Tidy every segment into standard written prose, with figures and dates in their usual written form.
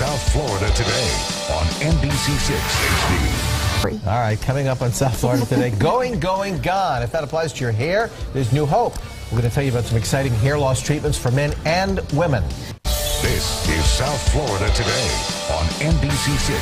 South Florida Today on NBC6 HD. All right, coming up on South Florida Today, going, gone. If that applies to your hair, there's new hope. We're going to tell you about some exciting hair loss treatments for men and women. This is South Florida Today on NBC6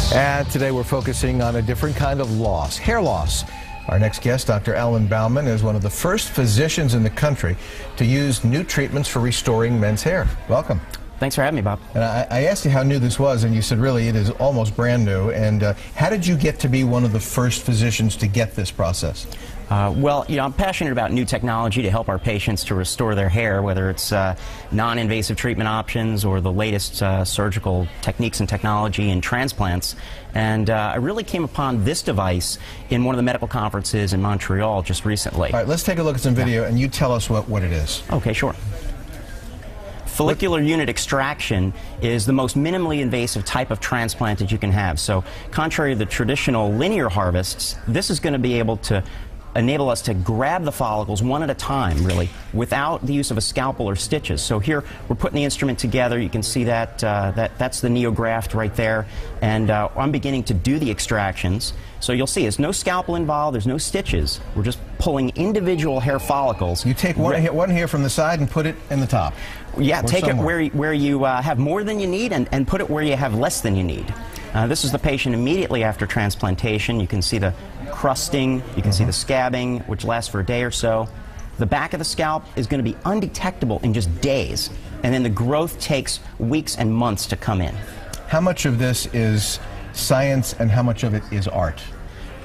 HD. And today we're focusing on a different kind of loss, hair loss. Our next guest, Dr. Alan Bauman, is one of the first physicians in the country to use new treatments for restoring men's hair. Welcome. Thanks for having me, Bob. And I asked you how new this was, and you said really it is almost brand new. And how did you get to be one of the first physicians to get this process? Well, you know, I'm passionate about new technology to help our patients to restore their hair, whether it's non-invasive treatment options or the latest surgical techniques and technology in transplants. And I really came upon this device in one of the medical conferences in Montreal just recently. All right, let's take a look at some video, and you tell us what it is. Okay, sure. Follicular unit extraction is the most minimally invasive type of transplant that you can have. So contrary to the traditional linear harvests, this is going to be able to enable us to grab the follicles one at a time, really, without the use of a scalpel or stitches. So here we're putting the instrument together. You can see that, that's the NeoGraft right there. And I'm beginning to do the extractions. So you'll see there's no scalpel involved, there's no stitches. We're just pulling individual hair follicles. You take one hair from the side and put it in the top. Yeah, take somewhere. it where you have more than you need and put it where you have less than you need. This is the patient immediately after transplantation. You can see the crusting, you can see the scabbing, which lasts for a day or so. The back of the scalp is going to be undetectable in just days, and then the growth takes weeks and months to come in. How much of this is science and how much of it is art?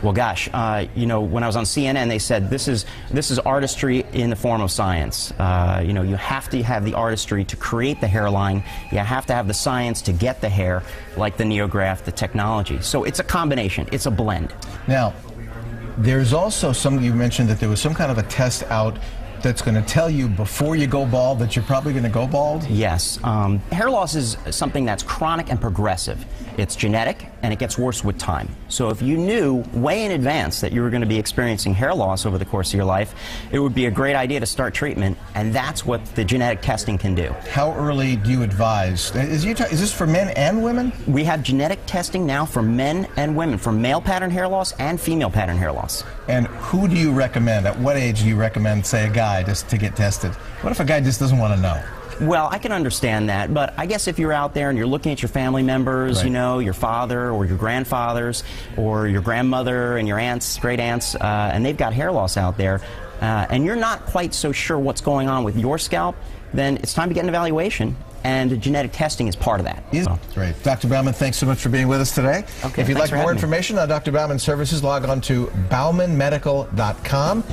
Well, gosh, you know, when I was on CNN, they said this is artistry in the form of science. You know, you have to have the artistry to create the hairline. You have to have the science to get the hair, like the NeoGraft, the technology. So it's a combination. It's a blend. Now, there's also you mentioned that there was some kind of a test out that's going to tell you before you go bald that you're probably going to go bald? Yes. Hair loss is something that's chronic and progressive. It's genetic, and it gets worse with time. So if you knew way in advance that you were going to be experiencing hair loss over the course of your life, it would be a great idea to start treatment, and that's what the genetic testing can do. How early do you advise? Is this for men and women? We have genetic testing now for men and women, for male pattern hair loss and female pattern hair loss. And who do you recommend? At what age do you recommend, say, a guy just to get tested? What if a guy just doesn't want to know? Well, I can understand that, but I guess if you're out there and you're looking at your family members, right, you know, your father or your grandfathers or your grandmother and your aunts, great aunts, and they've got hair loss out there, and you're not quite so sure what's going on with your scalp, then it's time to get an evaluation, and genetic testing is part of that. Great. Dr. Bauman, thanks so much for being with us today. Okay, if you'd like more information on Dr. Bauman's services, log on to baumanmedical.com.